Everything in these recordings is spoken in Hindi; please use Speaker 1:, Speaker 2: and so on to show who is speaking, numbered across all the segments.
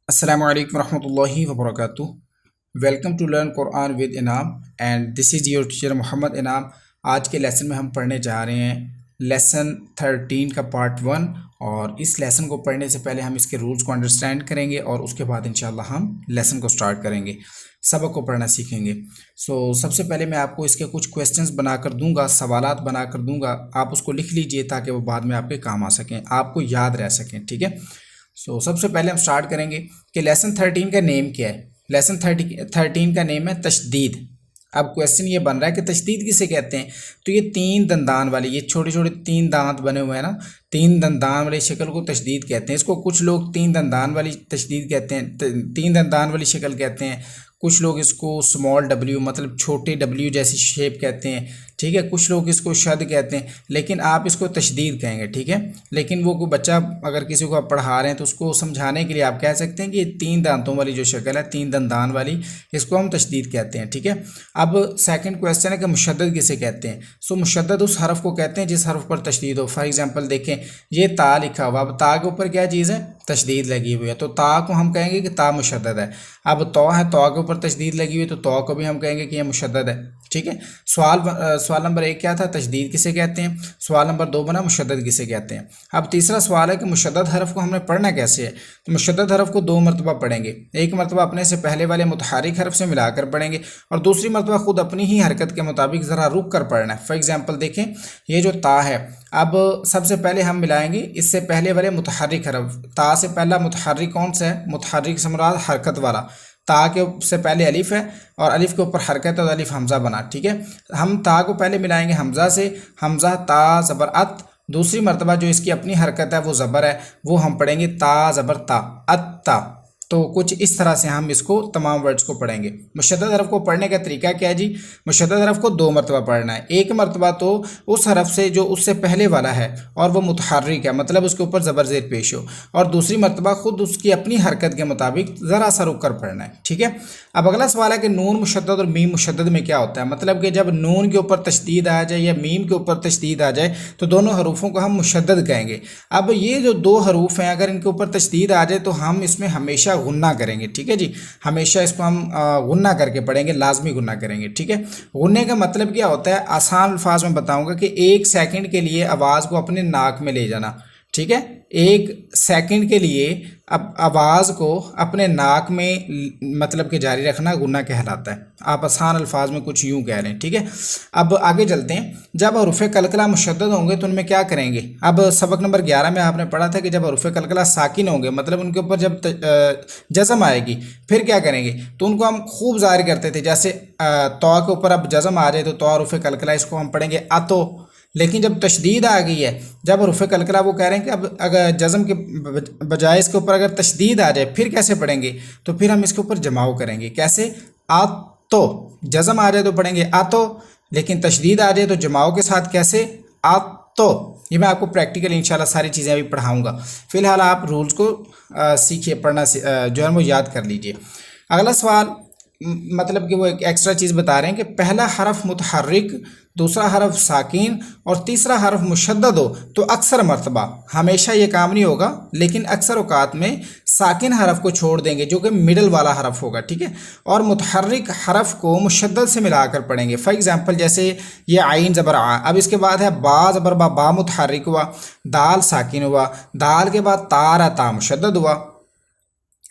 Speaker 1: Assalamu alaikum warahmatullahi wabarakatuh. Welcome to learn Quran with Inam and this is your teacher Mohammad Inam. आज के लेसन में हम पढ़ने जा रहे हैं लेसन 13 का पार्ट 1। और इस लेसन को पढ़ने से पहले हम इसके रूल्स को अंडरस्टैंड करेंगे और उसके बाद इंशाल्लाह हम लेसन को स्टार्ट करेंगे, सबक को पढ़ना सीखेंगे। सबसे पहले मैं आपको इसके कुछ क्वेश्चंस बनाकर दूंगा, सवालात बनाकर दूंगा, आप उसको लिख लीजिए ताकि वो बाद में आपके काम आ सकें, आपको याद रह सकें, ठीक है। सबसे पहले हम स्टार्ट करेंगे कि लेसन 13 का नेम क्या है। लेसन 13 का नेम है तशदीद। अब क्वेश्चन ये बन रहा है कि तशदीद किसे कहते हैं। तो ये तीन दंदान वाली, ये छोटे छोटे तीन दांत बने हुए हैं ना, तीन दंदान वाली शक्ल को तशदीद कहते हैं। इसको कुछ लोग तीन दंदान वाली तशदीद कहते हैं, तीन दंदान वाली शक्ल कहते हैं। कुछ लोग इसको स्मॉल डब्ल्यू मतलब छोटे डब्ल्यू जैसी शेप कहते हैं, ठीक है। कुछ लोग इसको शद कहते हैं, लेकिन आप इसको तशदीद कहेंगे, ठीक है। लेकिन वो कोई बच्चा अगर किसी को आप पढ़ा रहे हैं तो उसको समझाने के लिए आप कह सकते हैं कि ये तीन दांतों वाली जो शक्ल है, तीन दंदान वाली, इसको हम तशदीद कहते हैं, ठीक है। अब सेकंड क्वेश्चन है कि मुशद्दद किसे कहते हैं। मुशद्दद उस हरफ को कहते हैं जिस हरफ पर तशदीद हो। फॉर एग्जाम्पल देखें, ये ता लिखा हुआ, अब ता के ऊपर क्या चीज़ है, तशदीद लगी हुई है, तो ता को हम कहेंगे कि ता मुशद्दद है। अब तो है, तो के ऊपर तशदीद लगी हुई है, तो को भी हम कहेंगे कि यह मुशद्दद है, ठीक है। सवाल नंबर 1 क्या था, तशदीद किसे कहते हैं। सवाल नंबर 2 बना मुशद्दद किसे कहते हैं। अब तीसरा सवाल है कि मुशद्दद हरफ को हमने पढ़ना कैसे है। तो मुशद्दद हरफ को 2 मरतबा पढ़ेंगे। एक मरतबा अपने से पहले वाले मुतहर्रिक हरफ से मिलाकर पढ़ेंगे और दूसरी मरतबा खुद अपनी ही हरकत के मुताबिक ज़रा रुक कर पढ़ना है। फॉर एग्जाम्पल देखें, ये जो ता है, अब सबसे पहले हम मिलाएंगे इससे पहले वाले मुतहर्रिक हरफ। ता से पहला मुतहर्रिक कौन सा है, मुतहर्रिक से मुराद हरकत वाला। ता के से पहले अलिफ है और अलिफ के ऊपर हरकत है तो अलिफ हमज़ा बना, ठीक है। हम ता को पहले मिलाएंगे हमज़ा से, हमज़ा ता ज़बर अत। दूसरी मरतबा जो इसकी अपनी हरकत है वो ज़बर है, वो हम पढ़ेंगे ता ज़बर ता, अत्ता। तो कुछ इस तरह से हम इसको तमाम वर्ड्स को पढ़ेंगे। मुशद्दद हरफ को पढ़ने का तरीका क्या है जी। मुशद्दद हरफ को 2 मरतबा पढ़ना है। एक मरतबा तो उस हरफ से जो उससे पहले वाला है और वो मुतहर्रिक है, मतलब उसके ऊपर ज़बर ज़ेर पेश हो, और दूसरी मरतबा खुद उसकी अपनी हरकत के मुताबिक ज़रा सा रुक कर पढ़ना है, ठीक है। अब अगला सवाल है कि नून मुशद्दद और मीम मुशद्दद में क्या होता है। मतलब कि जब नून के ऊपर तशदीद आ जाए या मीम के ऊपर तशदीद आ जाए तो दोनों हरूफों को हम मुशद्दद कहेंगे। अब ये जो 2 हरूफ हैं, अगर इनके ऊपर तशदीद आ जाए तो हम इसमें हमेशा गुन्ना करेंगे, ठीक है जी। हमेशा इसको हम गुन्ना करके पढ़ेंगे, लाजमी गुन्ना करेंगे, ठीक है। गुन्ने का मतलब क्या होता है, आसान अल्फाज में बताऊंगा कि 1 सेकंड के लिए आवाज़ को अपने नाक में ले जाना, ठीक है। 1 सेकंड के लिए अब आवाज़ को अपने नाक में मतलब कि जारी रखना गुन्ना कहलाता है। आप आसान अल्फाज में कुछ यूँ कह रहे हैं, ठीक है। अब आगे चलते हैं। जब हरूफ कलकला मुशद्दद होंगे तो उनमें क्या करेंगे। अब सबक नंबर 11 में आपने पढ़ा था कि जब हरूफ कलकला साकिन होंगे, मतलब उनके ऊपर जब जज़म आएगी, फिर क्या करेंगे, तो उनको हम खूब ज़ाहिर करते थे। जैसे तो के ऊपर अब जज़म आ जाए तो हरूफ कलकला, इसको हम पढ़ेंगे अतो। लेकिन जब तशदीद आ गई है, जब हरूफ कलकला, वो कह रहे हैं कि अब अगर जज़म के बजाय इसके ऊपर अगर तशदीद आ जाए फिर कैसे पढ़ेंगे, तो फिर हम इसके ऊपर जमाव करेंगे। कैसे, आतो, जज़म आ जाए तो पढ़ेंगे आतो, लेकिन तशदीद आ जाए तो जमाव के साथ कैसे, आतो। ये मैं आपको प्रैक्टिकल इंशाल्लाह सारी चीज़ें अभी पढ़ाऊँगा। फ़िलहाल आप रूल्स को सीखिए, पढ़ना जो है वो याद कर लीजिए। अगला सवाल मतलब कि वो एक एक्स्ट्रा चीज़ बता रहे हैं कि पहला हरफ मुतहर्रिक, दूसरा हरफ साकिन और तीसरा हरफ मुशद्दद हो तो अक्सर मरतबा, हमेशा ये काम नहीं होगा लेकिन अक्सर औकात में साकिन हरफ को छोड़ देंगे जो कि मिडल वाला हरफ होगा, ठीक है, और मुतहर्रिक हरफ को मुशद्दद से मिलाकर पढ़ेंगे। फॉर एग्जांपल जैसे ये आइन ज़बर आ, अब इसके बाद है बा ज़बर बा, बा मुतहर्रिक हुआ, दाल साकिन हुआ, दाल के बाद ता ता मुशद्दद हुआ।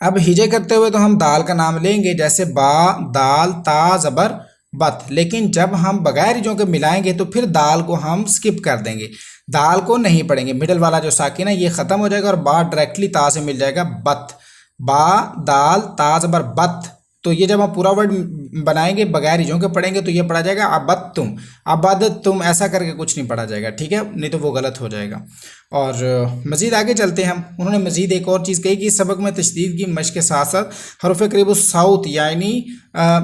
Speaker 1: अब हिजे करते हुए तो हम दाल का नाम लेंगे, जैसे बा दाल ता ज़बर बत, लेकिन जब हम बगैर हिजों के मिलाएंगे तो फिर दाल को हम स्किप कर देंगे, दाल को नहीं पढ़ेंगे। मिडल वाला जो साकिन है ये ख़त्म हो जाएगा और बा डायरेक्टली ता से मिल जाएगा, बत, बा दाल ता ज़बर बत। तो ये जब हम पूरा वर्ड बनाएंगे बगैर हिजों के पढ़ेंगे तो ये पढ़ा जाएगा अबद तुम, अबद तुम, ऐसा करके कुछ नहीं पढ़ा जाएगा, ठीक है, नहीं तो वो गलत हो जाएगा। और मज़ीद आगे चलते हैं हम। उन्होंने मज़ीद एक और चीज़ कही कि सबक में तशदीद की मश्क के साथ साथ हरूफ करीब साउथ यानी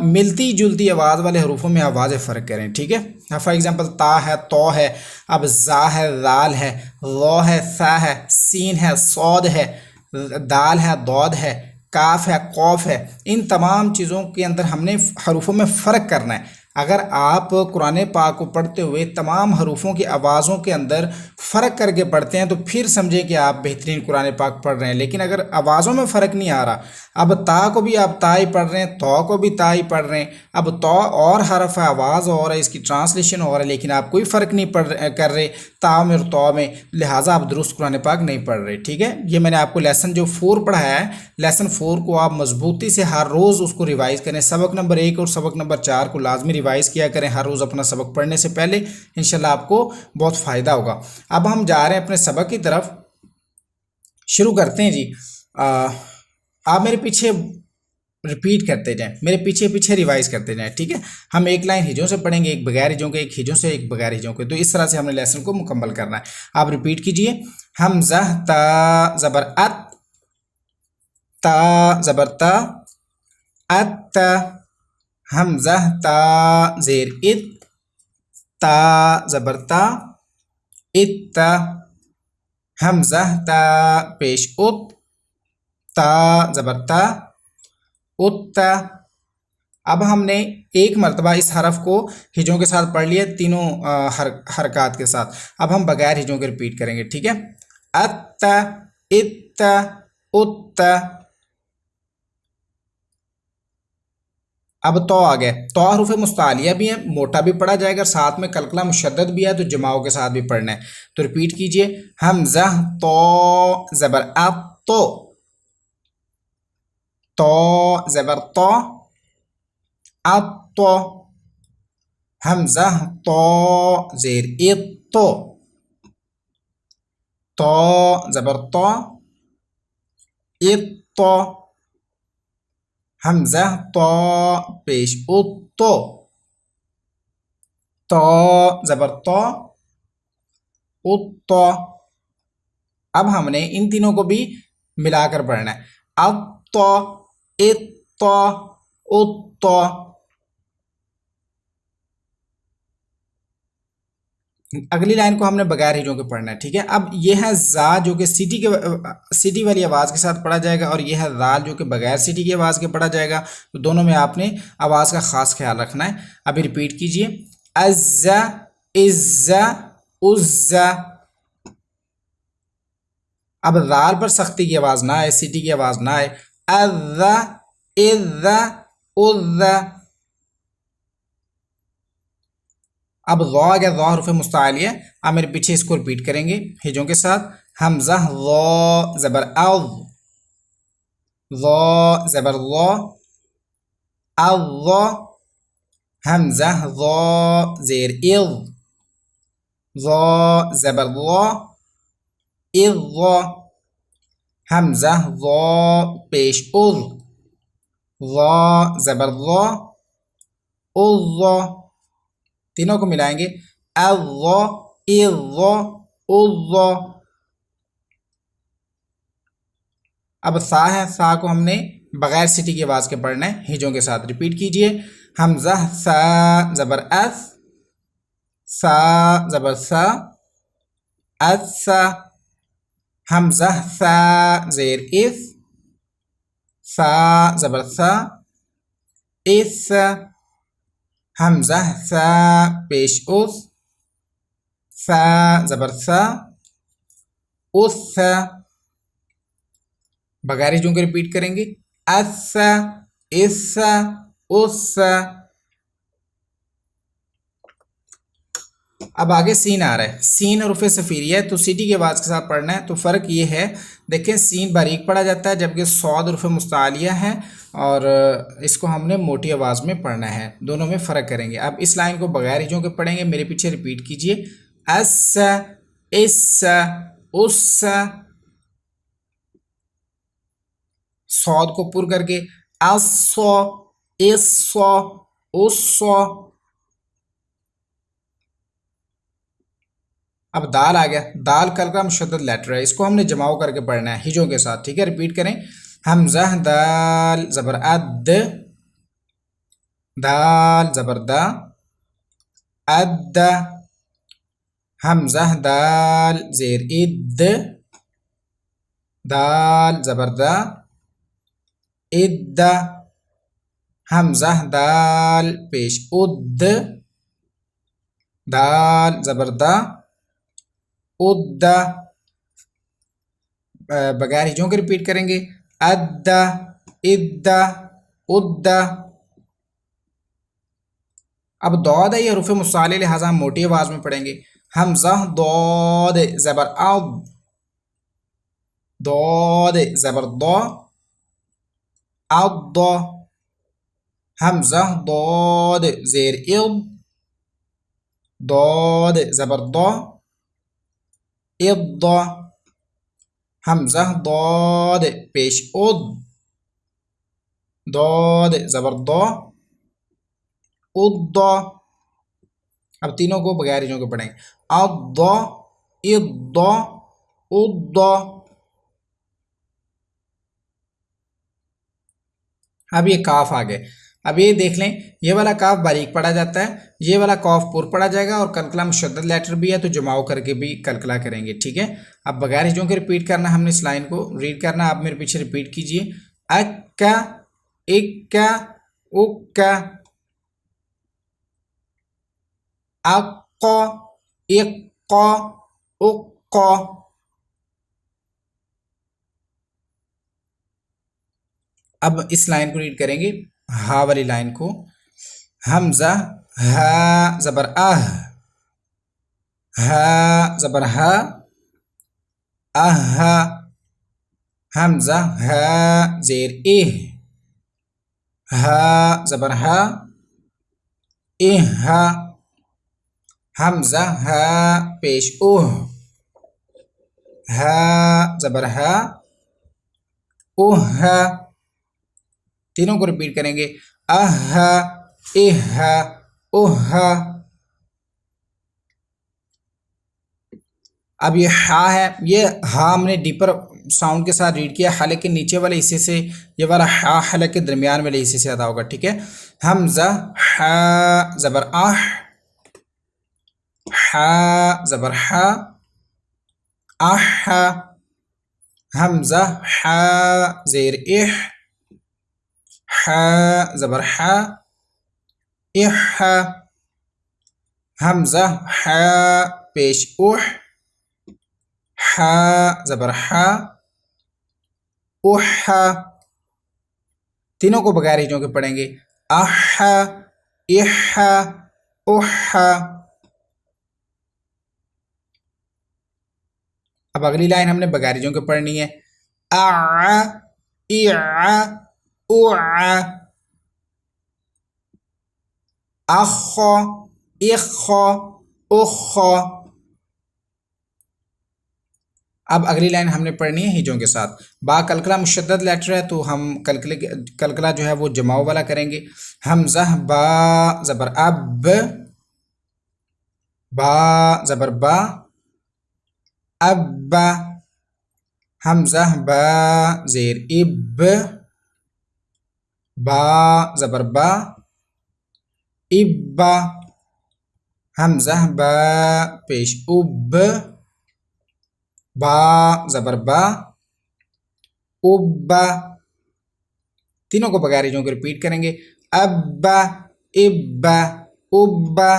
Speaker 1: मिलती जुलती आवाज़ वाले हरूफों में आवाज़ फ़र्क करें, ठीक है। फॉर एग्जांपल ता है, तो है, अब ज़ा है, दाल है, लो है, सा है, सीन है, सौद है, दाल है, दौद है, काफ है, कौफ है। इन तमाम चीज़ों के अंदर हमने हरूफों में फ़र्क करना है। अगर आप कुरान पाक को पढ़ते हुए तमाम हरूफों की आवाज़ों के अंदर फ़र्क करके पढ़ते हैं तो फिर समझें कि आप बेहतरीन कुरान पाक पढ़ रहे हैं। लेकिन अगर आवाज़ों में फ़र्क नहीं आ रहा, अब ता को भी आप ता ही पढ़ रहे हैं, तौ को भी ता ही पढ़ रहे हैं, अब तौ और हरफ है, आवाज़ और है, इसकी ट्रांसलेशन और है, लेकिन आप कोई फ़र्क नहीं कर रहे ता में और तौ में, लिहाजा आप दुरुस्त कुरान पाक नहीं पढ़ रहे। ठीक है, ये मैंने आपको लेसन जो 4 पढ़ाया है, लेसन 4 को आप मजबूती से हर रोज़ उसको रिवाइज़ करें। सबक नंबर 1 और सबक नंबर 4 को लाजमी रिवाइज़ किया करें हर रोज़ अपना सबक पढ़ने से पहले, इंशाल्लाह आपको बहुत फ़ायदा होगा। अब हम जा रहे हैं अपने सबक की तरफ, शुरू करते हैं जी। आप मेरे पीछे रिपीट करते जाएं, मेरे पीछे पीछे रिवाइज करते जाएं। ठीक है, हम एक लाइन हिजों से पढ़ेंगे, एक बगैर हिजों के, एक हिजों से, एक बगैर हिजों के, तो इस तरह से हमने लेसन को मुकम्मल करना है। आप रिपीट कीजिए। हमज़ा ता ज़बर अत, ता ज़बर ता, अत, हमज़ा ता ज़ेर इत, ता ज़बर ता, इत, हमज़ा ता पेश उत, ता ज़बर ता, उत। अब हमने एक मरतबा इस हरफ को हिजों के साथ पढ़ लिया, तीनों हरकत के साथ। अब हम बगैर हिजों के रिपीट करेंगे। ठीक है, अत, इत, उत। अब तो आ गया, तो हरूफ मुस्तालिया भी है, मोटा भी पढ़ा जाएगा, साथ में कलकला मुशद्दद भी है, तो जमाओं के साथ भी पढ़ना है। तो रिपीट कीजिए। हमज़ा तो ज़बर अत, तो ज़बर तो, अत, हमज़ा तो ज़ेर इत, तो ज़बर तो, इत, हमज़ा तो पेश उत, तो ज़बर तो, उत। अब हमने इन तीनों को भी मिलाकर पढ़ना है। अब तो, इत, उत। अगली लाइन को हमने बगैर हिजों के पढ़ना है। ठीक है, अब यह है जा जो कि सीटी वाली आवाज़ के साथ पढ़ा जाएगा, और यह है दाल जो कि बगैर सीटी की आवाज़ के पढ़ा जाएगा। तो दोनों में आपने आवाज़ का ख़ास ख्याल रखना है। अभी रिपीट कीजिए। अज़्ज़ा, इज़्ज़ा, उज़्ज़ा। अब दाल पर सख्ती की आवाज़ ना आए, सीटी की आवाज़ ना आए। अज़्ज़ा, इज़्ज़ा, उज़्ज़ा। अब ज़ौ आ गया, ज़ौ हरूफ मुस्तालिया। अब मेरे पीछे इसको रिपीट करेंगे हिजों के साथ। हमज़ा ज़ौ ज़बर अज़, ज़ौ ज़बर ज़ौ, अज़। हमज़ा ज़ौ ज़ेर इज़, ज़ौ ज़बर ज़ौ, इज़। हमज़ा ज़ौ पेश उज़, ज़ौ ज़बर ज़ौ, उज़। तीनों को मिलाएंगे। अज़, इज़, उज़। अब सा है, सा को हमने बगैर सीटी की आवाज़ के पढ़ना है, हिजों के साथ। रिपीट कीजिए। हमज़ा सा ज़बर अस, सा ज़बर सा, असा। हमज़ा सा ज़ेर इस, सा ज़बर सा, इस। हमज़ा सा पेश उस, सा ज़बर सा, उस। बगैर हिजों के रिपीट करेंगे। असा, इस, उस। अब आगे सीन आ रहा है, सीन और उफ़े सफ़ीरिया है, तो सीटी की आवाज़ के साथ पढ़ना है। तो फ़र्क ये है, देखें सीन बारीक पढ़ा जाता है, जबकि सौद और उफ़े मुस्तालिया है, और इसको हमने मोटी आवाज़ में पढ़ना है। दोनों में फ़र्क करेंगे। अब इस लाइन को बगैर हिजों के पढ़ेंगे, मेरे पीछे रिपीट कीजिए। अस, इस, उस। सौद को पुर करके असो, इसो, उसो। अब दाल आ गया, दाल कल का मुशद्दद लेटर है, इसको हमने जमाओ करके पढ़ना है हिजों के साथ। ठीक है, रिपीट करें। हमज़ा दाल ज़बर अद, दाल ज़बर दा, अद। हमज़ा दाल ज़ेर इद, दाल ज़बर दा, इद। हमजा दाल पेश उद, दाल ज़बर दा, उद्दा। बगैर हिजों के रिपीट करेंगे, अद्दा, इद्दा, उद्दा। अब दौद है, ये हरूफ मुसाले लिहाजा हम मोटी आवाज में पढ़ेंगे। हमजा दौद ज़बर अद, दौद ज़बर दौ, अद। हमजा दौद ज़ेर इद, दौद ज़बर दौ, इद। हमजा दौद पेश उद, दौद ज़बर दौ, उद। अब तीनों को बगैर हिजों के पढ़ेंगे, अद, इद, उद। अब ये काफ आ गए। अब ये देख लें, ये वाला काफ बारीक पढ़ा जाता है, ये वाला काफ पुर पढ़ा जाएगा, और कलकला मुशद्दद लेटर भी है तो जमाव करके भी कलकला करेंगे, ठीक है। अब बगैर हिजों के रिपीट करना, हमने इस लाइन को रीड करना, आप मेरे पीछे रिपीट कीजिए। अक्का, इक्का, उक्का, अक्का, इक्का, उक्का। अब इस लाइन को रीड करेंगे, हा वाली लाइन को। हमजा हा ज़बर आह, हा ज़बर हा, आहा। हमजा हा ज़ेर इह, हा ज़बर हा, इहा। हमजा हा पेश उह, हा ज़बर हा, उहा। तीनों को रिपीट करेंगे, आहा, इहा, उहा। अब ये हा है, ये हा हमने डीपर साउंड के साथ रीड किया, हालांकि नीचे वाले हिस्से से ये वाला हा हालांकि दरमियान वाले हिस्से से अदा होगा, ठीक है। हमजा हा ज़बर आह, हा ज़बर हा, आहा। हमजा हा ज़ेर इह, हा ज़बर हा, इहा। हमजा हा पेश उह, हा ज़बर हा, उहा। तीनों को बगैर हिजों के पढ़ेंगे, आहा, इहा, उहा। अब अगली लाइन हमने बगैर हिजों के पढ़नी है, आ, इआ, उआ, अख, इख, उख। अब अगली लाइन हमने पढ़नी है हिजों के साथ। बा कलकला मुशद्दद लेटर है तो हम कलकला जो है वो जमाव वाला करेंगे। हमजा बा ज़बर अब, बा ज़बर बा, अब्बा। हमजा बा ज़ेर इब, बा ज़बर बा, इब्बा। हमजा बा पेश उब, बा ज़बर बा, उब्बा। तीनों को बगैर हिजों के रिपीट करेंगे, अब्बा, इब्बा, उब्बा।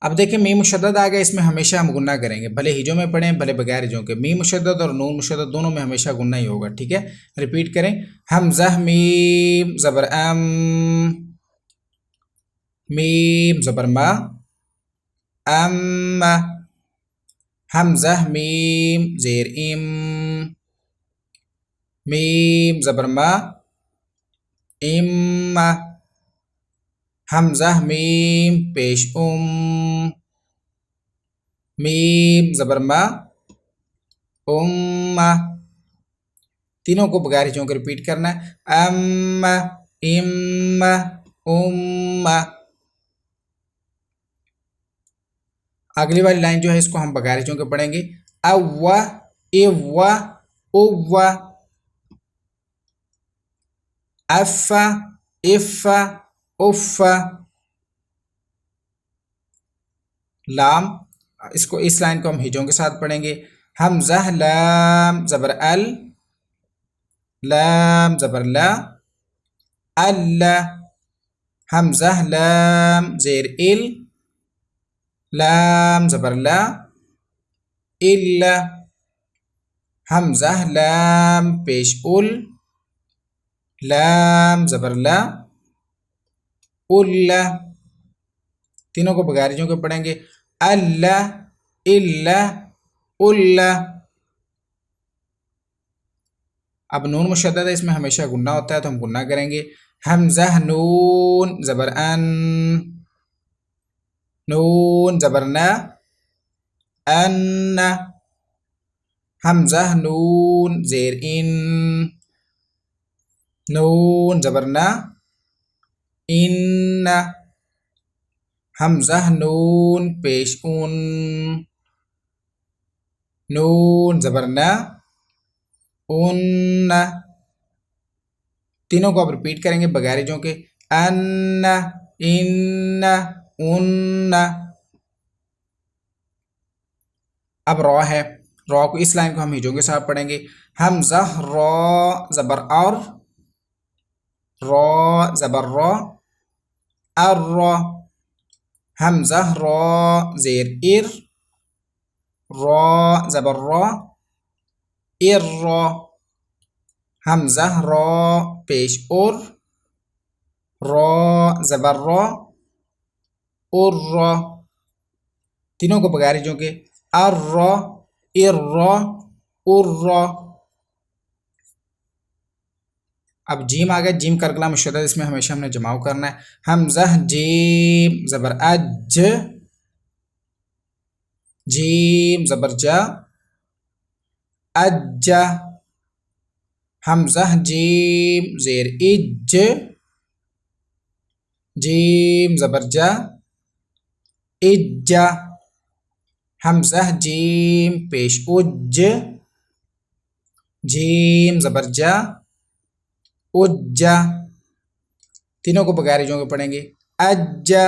Speaker 1: अब देखिए मीम मुशद्दद आ गया, इसमें हमेशा हम गुन्ना करेंगे, भले हिजों में पढ़ें भले बगैर हिजों के। मीम मुशद्दद और नून मुशद्दद दोनों में हमेशा गुन्ना ही होगा, ठीक है। रिपीट करें, हमज़ा मीम ज़बर अम, मीम ज़बर मा, अम्मा। हमज़ा मीम ज़ेर इम, मीम ज़बर मा, इम्मा। हमज़ा मीम पेश मीम ज़बर मा, उम्मा। तीनों को बगैर हिजों के रिपीट करना है, अम्मा, इम्मा, उम्मा। अगली वाली लाइन जो है इसको हम बगैर हिजों के पढ़ेंगे, अव्वा, इव्वा, उव्वा, अफ़ा, इफ़ा, उफ़ा। लाम, इसको इस लाइन को हम हिजों के साथ पढ़ेंगे, हमज़ा लाम ज़बर अल, लाम ज़बर ला, अल्ला, हमज़ा लाम ज़ेर इल, लाम ज़बर ला, इल्ला, हमज़ा लाम पेश उल, लाम ज़बर ला, उल्ला। तीनों को बगैर के पढ़ेंगे। अल्ला, इल्ला, उल्ला। अब नून मुशद्दद है, इसमें हमेशा गुन्ना होता है तो हम गुन्ना करेंगे। हमज़ा नून ज़बर अन, नून ज़बर ना, अन्ना, हमज़ा नून ज़ेर इन, नून ज़बर ना, इन्ना, हमज़ा नून पेश उन, नून ज़बर ना, उन्ना। तीनों को अब रिपीट करेंगे बगैर के। अन्ना, इन्ना, उन्ना। अब रॉ है, रॉ को इस लाइन को हम हिजों के साथ पढ़ेंगे। हमज़ा रॉ ज़बर और, रॉ ज़बर रॉ, और रॉ, हमज़ा रॉ ज़ेर इर, रॉ ज़बर रॉ, इर रॉ, हमज़ा रॉ पेश उर, रॉ ज़बर रॉ, उर रॉ। तीनों को बगैर के। अर रॉ, इर रॉ, उर रॉ। अब जीम आ गया, जीम करकला मुशद्दद, इसमें हमेशा हमने जमाव करना है। हमज़ा जीम ज़बर अज, जीम ज़बर जा, अज्जा, हमज़ा जीम ज़ेर इज, जीम ज़बर जा, इज्जा, हमज़ा जीम पेश उज, जीम ज़बर जा, उज्जा। तीनों को बगैर के पढ़ेंगे। अज्जा,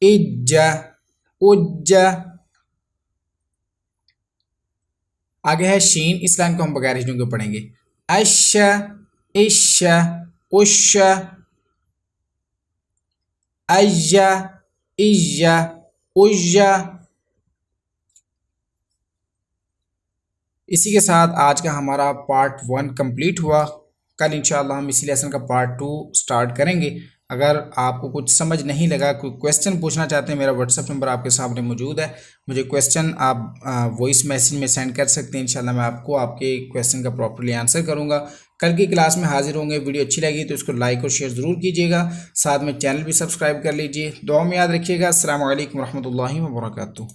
Speaker 1: इज्जा, उज्जा। आगे है शीन, इस लाइन को हम बगैर के पढ़ेंगे। अश्शा, इश्शा, उश्शा, अय्या, इय्या, उय्या। इसी के साथ आज का हमारा पार्ट 1 कंप्लीट हुआ। कल इंशाअल्लाह हम इसी लेसन का पार्ट 2 स्टार्ट करेंगे। अगर आपको कुछ समझ नहीं लगा, कोई क्वेश्चन पूछना चाहते हैं, मेरा व्हाट्सअप नंबर आपके सामने मौजूद है। मुझे क्वेश्चन आप वॉइस मैसेज में सेंड कर सकते हैं। इंशाअल्लाह मैं आपको आपके क्वेश्चन का प्रॉपर्ली आंसर करूँगा। कल की क्लास में हाजिर होंगे। वीडियो अच्छी लगी तो इसको लाइक और शेयर ज़रूर कीजिएगा। साथ में चैनल भी सब्सक्राइब कर लीजिए। दुआ में याद रखिएगा। अस्सलामु अलैकुम रहमतुल्लाहि व बरकातुहू।